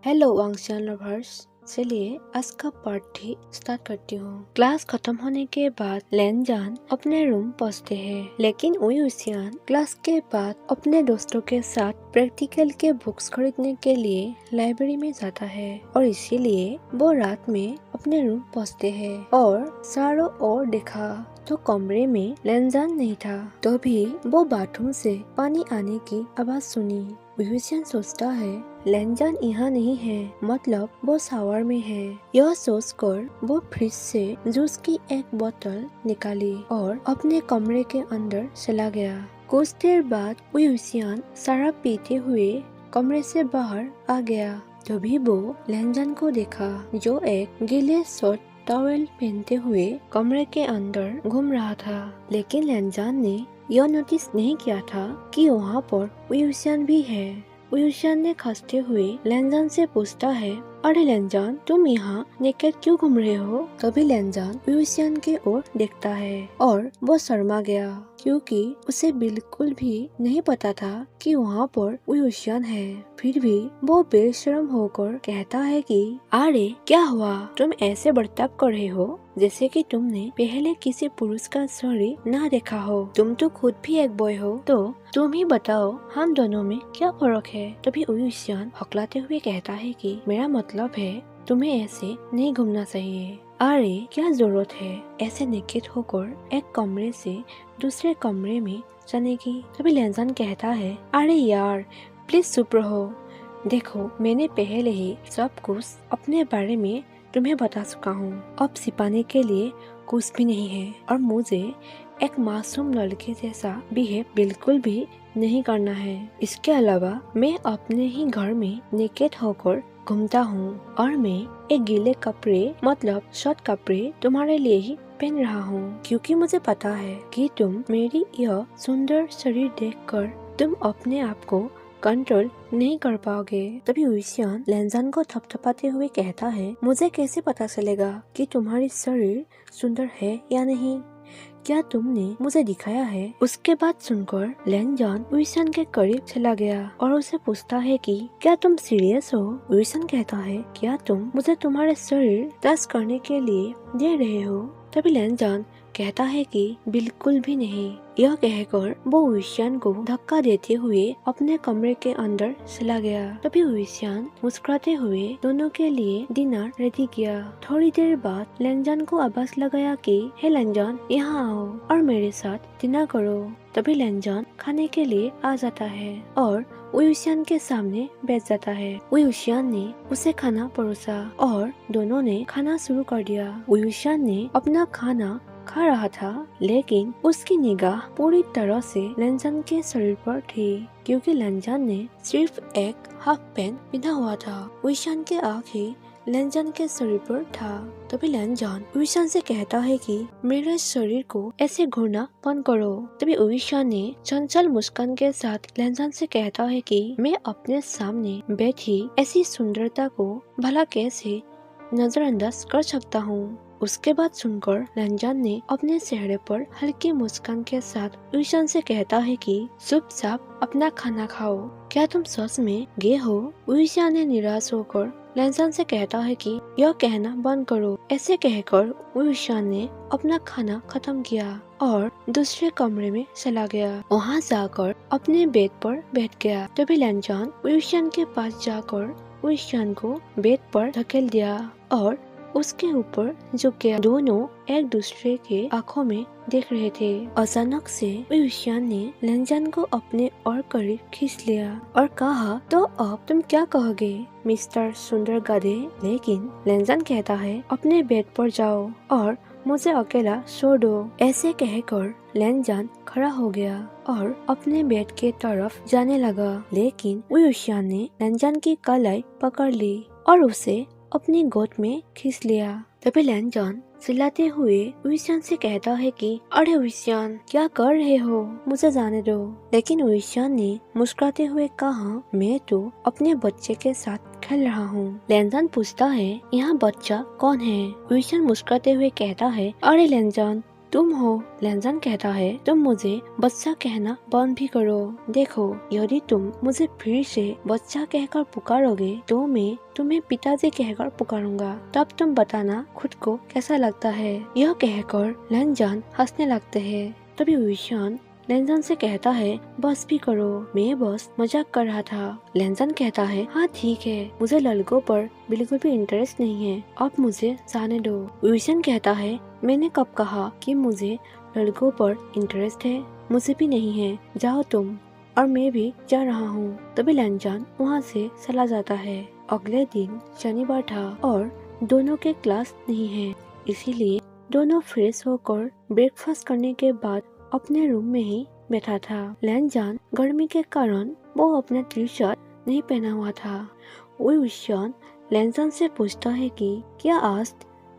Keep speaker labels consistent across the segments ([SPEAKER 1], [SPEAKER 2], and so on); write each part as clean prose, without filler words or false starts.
[SPEAKER 1] Hello वांगशियान lovers, चलिए आज का पार्ट 3 स्टार्ट करती हूँ। क्लास खत्म होने के बाद लेनजान अपने रूम पहुँचते हैं, लेकिन उयुशियान क्लास के बाद अपने दोस्तों के साथ प्रैक्टिकल के बुक्स खरीदने के लिए लाइब्रेरी में जाता है और इसीलिए वो रात में अपने रूम पहुँचते हैं और चारों ओर देखा तो कमरे में लेनजान नहीं था। तो भी वो बाथरूम से पानी आने की आवाज सुनी। उयुशियान सोचता है लेनजान यहाँ नहीं है, मतलब वो शावर में है। यह सोचकर वो फ्रिज से जूस की एक बोतल निकाली और अपने कमरे के अंदर चला गया। कुछ देर बाद उयुशियान शराब पीते हुए कमरे से बाहर आ गया। तभी वो लेनजान को देखा जो एक गीले शर्ट टॉवेल पहनते हुए कमरे के अंदर घूम रहा था, लेकिन लेनजान ने यह नोटिस नहीं किया था कि वहाँ पर उयुशियान भी है। उयुशियान ने खसते हुए लेनजान से पूछता है, अरे लेनजान, तुम यहाँ नेकेड क्यों घूम रहे हो? तभी लेनजान उयुशियान के ओर देखता है और वो शर्मा गया क्योंकि उसे बिल्कुल भी नहीं पता था कि वहाँ पर उयुशियान है। फिर भी वो बेशर्म होकर कहता है कि अरे क्या हुआ, तुम ऐसे बर्ताव कर रहे हो जैसे कि तुमने पहले किसी पुरुष का शरीर ना देखा हो। तुम तो खुद भी एक बॉय हो, तो तुम ही बताओ हम दोनों में क्या फर्क है? तभी उयुशियान हकलाते हुए कहता है कि मेरा मतलब है तुम्हें ऐसे नहीं घूमना चाहिए। अरे क्या जरूरत है ऐसे नेकेड होकर एक कमरे से दूसरे कमरे में जाने की? तभी लेनजान कहता है, अरे यार प्लीज चुप रहो। देखो मैंने पहले ही सब कुछ अपने बारे में तुम्हें बता चुका हूँ। अब छिपाने के लिए कुछ भी नहीं है और मुझे एक मासूम लड़के जैसा बिहेव बिल्कुल भी नहीं करना है। इसके अलावा मैं अपने ही घर में नेकेड होकर घूमता हूँ और मैं एक गीले कपड़े मतलब शर्ट कपड़े तुम्हारे लिए ही पहन रहा हूँ, क्योंकि मुझे पता है कि तुम मेरी यह सुंदर शरीर देखकर तुम अपने आप को कंट्रोल नहीं कर पाओगे। तभी उयुशियान लेनजान को थपथपाते हुए कहता है, मुझे कैसे पता चलेगा कि तुम्हारी शरीर सुंदर है या नहीं? क्या तुमने मुझे दिखाया है? उसके बाद सुनकर लेनजान उयुशियान के करीब चला गया और उसे पूछता है कि क्या तुम सीरियस हो? उयुशियान कहता है, क्या तुम मुझे तुम्हारे शरीर टच करने के लिए दे रहे हो? तभी लेनजान कहता है कि बिल्कुल भी नहीं। यह कहकर वो उयुशियान को धक्का देते हुए अपने कमरे के अंदर चला गया। तभी उयुशियान मुस्कुराते हुए दोनों के लिए डिनर रेडी किया। थोड़ी देर बाद लेनजान को आवाज लगाया कि हे लेनजान, यहाँ आओ और मेरे साथ डिनर करो। तभी लेनजान खाने के लिए आ जाता है और उयुशियान के सामने बैठ जाता है। उयुशियान ने उसे खाना परोसा और दोनों ने खाना शुरू कर दिया। उयुशियान ने अपना खाना खा रहा था, लेकिन उसकी निगाह पूरी तरह से लेनजान के शरीर पर थी, क्योंकि लेनजान ने सिर्फ एक हाफ पैंट पहना हुआ था। उयुशियान के आंखें लेनजान के शरीर पर था। तभी लेनजान उयुशियान से कहता है कि मेरे शरीर को ऐसे घूरना बंद करो। तभी उयुशियान ने चंचल मुस्कान के साथ लेनजान से कहता है कि मैं अपने सामने बैठी ऐसी सुंदरता को भला कैसे नजरअंदाज कर सकता हूँ। उसके बाद सुनकर लेनजान ने अपने चेहरे पर हल्की मुस्कान के साथ उयुशियान से कहता है कि चुपचाप अपना खाना खाओ। क्या तुम सच में गे हो? उयुशियान ने निराश होकर लेनजान से कहता है कि यह कहना बंद करो। ऐसे कहकर उयुशियान ने अपना खाना खत्म किया और दूसरे कमरे में चला गया। वहाँ जाकर अपने बेड पर बैठ गया। तभी लेनजान उयुशियान के पास जाकर उयुशियान को बेड पर धकेल दिया और उसके ऊपर झुक गया। दोनों एक दूसरे के आंखों में देख रहे थे। अचानक से उयुशियान ने लेनजान को अपने और करीब खींच लिया और कहा, तो अब तुम क्या कहोगे मिस्टर सुंदर गधे? लेकिन लेनजान कहता है, अपने बेड पर जाओ और मुझे अकेला छोड़ दो। ऐसे कहकर लेनजान खड़ा हो गया और अपने बेड के तरफ जाने लगा, लेकिन उयुशियान ने लेनजान की कलाई पकड़ ली और उसे अपनी गोद में खींच लिया। तभी लेनजान चिल्लाते हुए उयुशियान से कहता है कि अरे उयुशियान, क्या कर रहे हो? मुझे जाने दो। लेकिन उयुशियान ने मुस्कुराते हुए कहा, मैं तो अपने बच्चे के साथ खेल रहा हूँ। लेनजान पूछता है, यहाँ बच्चा कौन है? उयुशियान मुस्कुराते हुए कहता है, अरे लेनजान, तुम हो। लेंजान कहता है, तुम मुझे बच्चा कहना बंद भी करो। देखो, यदि तुम मुझे फिर से बच्चा कहकर पुकारोगे तो मैं तुम्हें पिताजी कहकर पुकारूंगा। तब तुम बताना खुद को कैसा लगता है। यह कहकर लेंजान हंसने लगते हैं। तभी विशान लेंजान से कहता है, बस भी करो, मैं बस मजाक कर रहा था। लेंजान कहता है, हाँ ठीक है, मुझे लड़कों पर बिल्कुल भी इंटरेस्ट नहीं है, अब मुझे जाने दो। विशान कहता है, मैंने कब कहा कि मुझे लड़कों पर इंटरेस्ट है? मुझे भी नहीं है, जाओ तुम। और मैं भी जा रहा हूँ। तभी लेंजान वहाँ से चला जाता है। अगले दिन शनिवार था और दोनों के क्लास नहीं है, इसीलिए दोनों फ्रेश होकर ब्रेकफास्ट करने के बाद अपने रूम में ही बैठा था। लेंजान गर्मी के कारण वो अपना टी शर्ट नहीं पहना हुआ था। विशान लेंजान से पूछता है कि क्या आज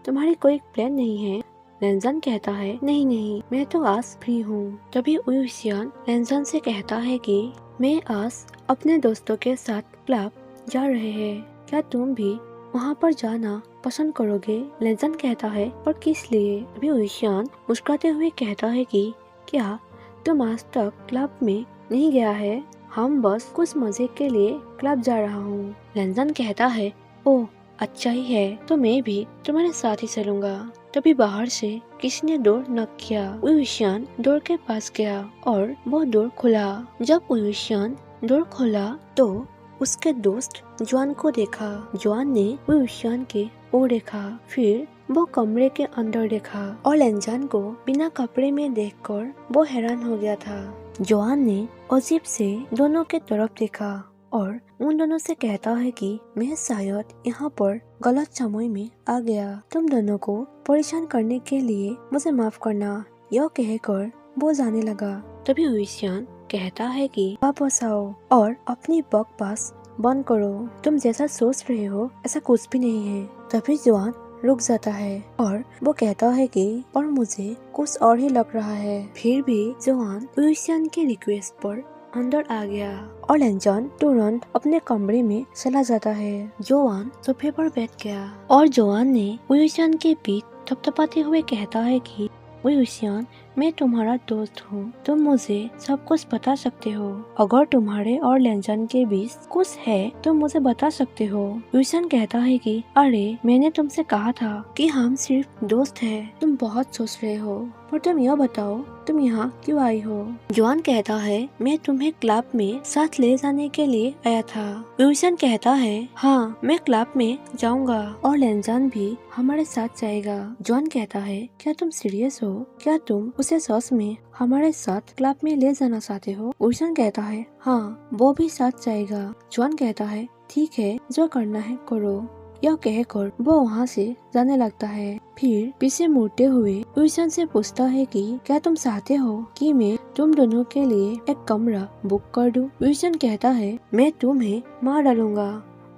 [SPEAKER 1] तुम्हारी कोई प्लान नहीं है? लेंजान कहता है, नहीं नहीं, मैं तो आज फ्री हूँ। तभी विशान लेंजान से कहता है कि मैं आज अपने दोस्तों के साथ क्लब जा रहे हैं, क्या तुम भी वहाँ पर जाना पसंद करोगे? लेंजान कहता है, पर किस लिए? तभी विशान मुस्कुराते हुए कहता है कि क्या तुम आज तक क्लब में नहीं गया है? हम बस कुछ मजे के लिए क्लब जा रहा हूँ। लेंजान कहता है, ओह अच्छा ही है, तो मैं भी तुम्हारे साथ ही चलूंगा। तभी बाहर से किसी ने डोर नॉक किया। विशान डोर के पास गया और वो डोर खुला। जब विशान डोर खोला तो उसके दोस्त जॉन को देखा। जॉन ने विशान के ओर देखा, फिर वो कमरे के अंदर देखा और लेंजान को बिना कपड़े में देखकर वो हैरान हो गया था। जॉन ने अजीब से दोनों के तरफ देखा और उन दोनों से कहता है कि मैं शायद यहाँ पर गलत समय में आ गया, तुम दोनों को परेशान करने के लिए मुझे माफ करना। यह कहकर वो जाने लगा। तभी विशान कहता है कि वापस आओ और अपनी बकवास बंद करो, तुम जैसा सोच रहे हो ऐसा कुछ भी नहीं है। तभी जॉन रुक जाता है और वो कहता है कि और मुझे कुछ और ही लग रहा है। फिर भी जॉन विशान के रिक्वेस्ट पर अंदर आ गया और लेंजान तुरंत अपने कमरे में चला जाता है। जॉन सोफे पर बैठ गया और जॉन ने विशान के पीठ थपथपाते हुए कहता है कि विशान, मैं तुम्हारा दोस्त हूँ, तुम मुझे सब कुछ बता सकते हो। अगर तुम्हारे और लेंजान के बीच कुछ है तो मुझे बता सकते हो। विशान कहता है कि अरे मैंने तुमसे कहा था कि हम सिर्फ दोस्त हैं, तुम बहुत सोच रहे हो, पर तुम यह बताओ तुम यहाँ क्यों आई हो? जॉन कहता है, मैं तुम्हें क्लब में साथ ले जाने के लिए आया था। विशान कहता है, हाँ मैं क्लब में जाऊंगा और लेंजान भी हमारे साथ जाएगा। जॉन कहता है, क्या तुम सीरियस हो? क्या तुम उसे सच में हमारे साथ क्लब में ले जाना चाहते हो? विशान कहता है, हाँ वो भी साथ जाएगा। जॉन कहता है, ठीक है, जो करना है करो। यह कहकर वो वहाँ से जाने लगता है। फिर पीछे मुड़ते हुए विशान से पूछता है कि क्या तुम चाहते हो कि मैं तुम दोनों के लिए एक कमरा बुक कर दूं? विशान कहता है, मैं तुम्हें मार डालूंगा,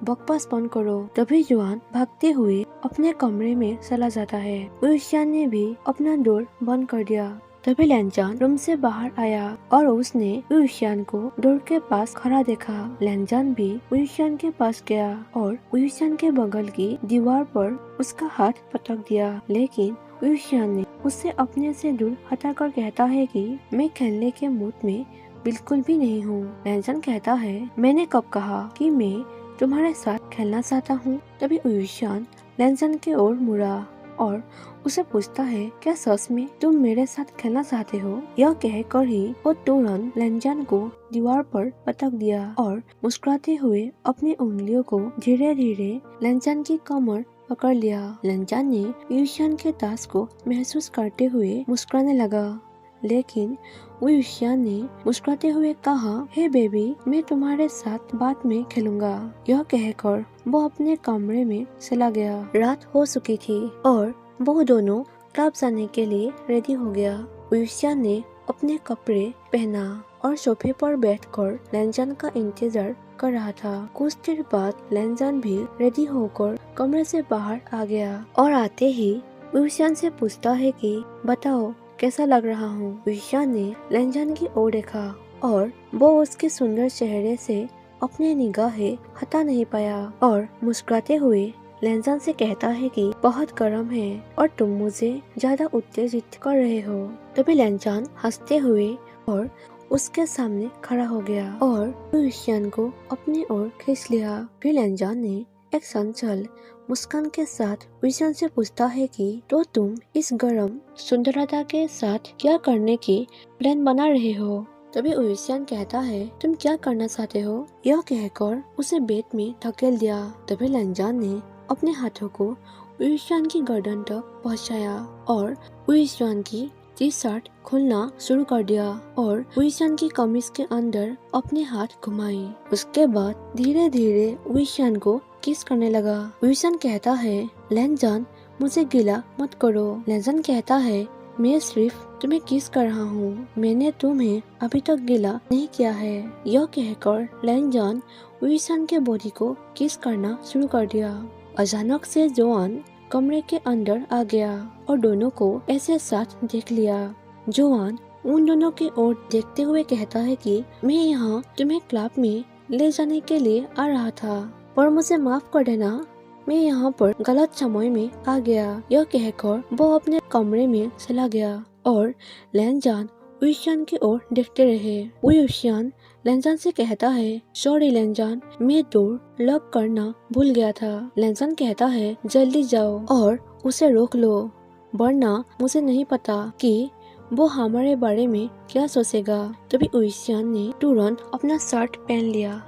[SPEAKER 1] बकवास बंद करो। तभी जॉन भागते हुए अपने कमरे में चला जाता है। विशान ने भी अपना डोर बंद कर दिया। तभी लेंजान रूम से बाहर आया और उसने विशान को डोर के पास खड़ा देखा। लेंजान भी विशान के पास गया और विशान के बगल की दीवार पर उसका हाथ पटक दिया, लेकिन विशान ने उससे अपने से दूर हटाकर कहता है कि मैं खेलने के मूड में बिल्कुल भी नहीं हूँ। लेंजान कहता है, मैंने कब कहा कि मैं तुम्हारे साथ खेलना चाहता हूँ? तभी विशान लेंजान के ओर मुड़ा और उसे पूछता है, क्या सच में तुम मेरे साथ खेलना चाहते हो? यह कहकर ही वो तुरंत लेंजान को दीवार पर पटक दिया और मुस्कुराते हुए अपनी उंगलियों को धीरे धीरे लेंजान की कमर पकड़ लिया। लेंजान ने विशान के दांत को महसूस करते हुए मुस्कुराने लगा, लेकिन विशान ने मुस्कुराते हुए कहा, हे बेबी, मैं तुम्हारे साथ बाद में खेलूंगा। यह कहकर वो अपने कमरे में चला गया। रात हो चुकी थी और वो दोनों क्लब जाने के लिए रेडी हो गया। विशान ने अपने कपड़े पहना और सोफे पर बैठकर लेंजान का इंतजार कर रहा था। कुछ देर बाद लेंजान भी रेडी होकर कमरे से बाहर आ गया और आते ही विशान से पूछता है कि बताओ कैसा लग रहा हूँ। विशान ने लेंजान की ओर देखा और वो उसके सुंदर चेहरे से अपने निगाहें हटा नहीं पाया और मुस्कुराते हुए लेनजान से कहता है कि बहुत गर्म है और तुम मुझे ज्यादा उत्तेजित कर रहे हो। तभी लेनजान हंसते हुए और उसके सामने खड़ा हो गया और युशियान को अपनी ओर खींच लिया। फिर लेनजान ने एक चंचल मुस्कान के साथ युशियान से पूछता है कि तो तुम इस गर्म सुंदरता के साथ क्या करने की प्लान बना रहे हो। तभी युशियान कहता है तुम क्या करना चाहते हो। यह कहकर उसे बेड में धकेल दिया। तभी लेनजान ने अपने हाथों को युशियान की गर्दन तक पहुंचाया और युशियान की टी शर्ट खोलना शुरू कर दिया और युशियान की कमीज के अंदर अपने हाथ घुमाए। उसके बाद धीरे धीरे युशियान को किस करने लगा। युशियान कहता है लेनजान मुझे गिला मत करो। लेनजान कहता है मैं सिर्फ तुम्हें किस कर रहा हूँ, मैंने तुम्हें अभी तक गिला नहीं किया है। यह कहकर लेनजान युशियान के बॉडी को किस करना शुरू कर दिया। अचानक से जोआन कमरे के अंदर आ गया और दोनों को ऐसे साथ देख लिया। जोआन उन दोनों की ओर देखते हुए कहता है कि मैं यहाँ तुम्हें क्लब में ले जाने के लिए आ रहा था, पर मुझे माफ कर देना, मैं यहाँ पर गलत समय में आ गया। यह कहकर वो अपने कमरे में चला गया और लेनजान युशियान की ओर देखते रहे। वो युशियान लेनजान से कहता है सॉरी लेनजान, मैं डोर लॉक करना भूल गया था। लेनजान कहता है जल्दी जाओ और उसे रोक लो, वरना मुझे नहीं पता कि वो हमारे बारे में क्या सोचेगा। तभी युशियान ने तुरंत अपना शर्ट पहन लिया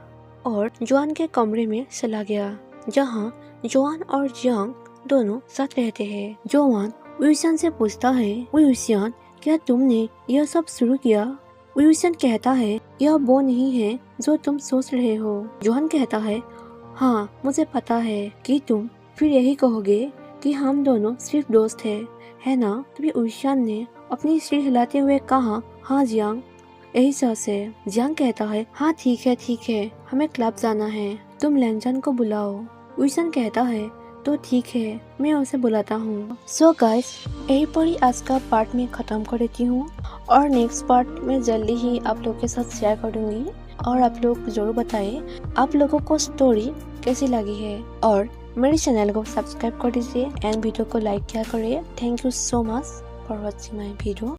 [SPEAKER 1] और जोआन के कमरे में चला गया, जहाँ जोआन और जियांग दोनों साथ रहते हैं। जोआन युशियान से पूछता है युशियान क्या तुमने यह सब शुरू किया। युशियान कहता है यह वो नहीं है जो तुम सोच रहे हो। जोआन कहता है हाँ मुझे पता है कि तुम फिर यही कहोगे कि हम दोनों सिर्फ दोस्त है ना। तभी युशियान ने अपनी सिर हिलाते हुए कहा हाँ जियांग, यही सच है। जियांग कहता है हाँ ठीक है, हमें क्लब जाना है, तुम लेनजान को बुलाओ। युशियान कहता है तो ठीक है, मैं उसे बुलाता हूँ। सो गाइस, यही पर ही आज का पार्ट में खत्म कर देती हूँ और नेक्स्ट पार्ट में जल्दी ही आप लोगों के साथ शेयर कर दूंगी। और आप लोग जरूर बताइए आप लोगों को स्टोरी कैसी लगी है और मेरे चैनल को सब्सक्राइब कर दीजिए एंड वीडियो को लाइक किया करिए। Thank you so much for watching my video.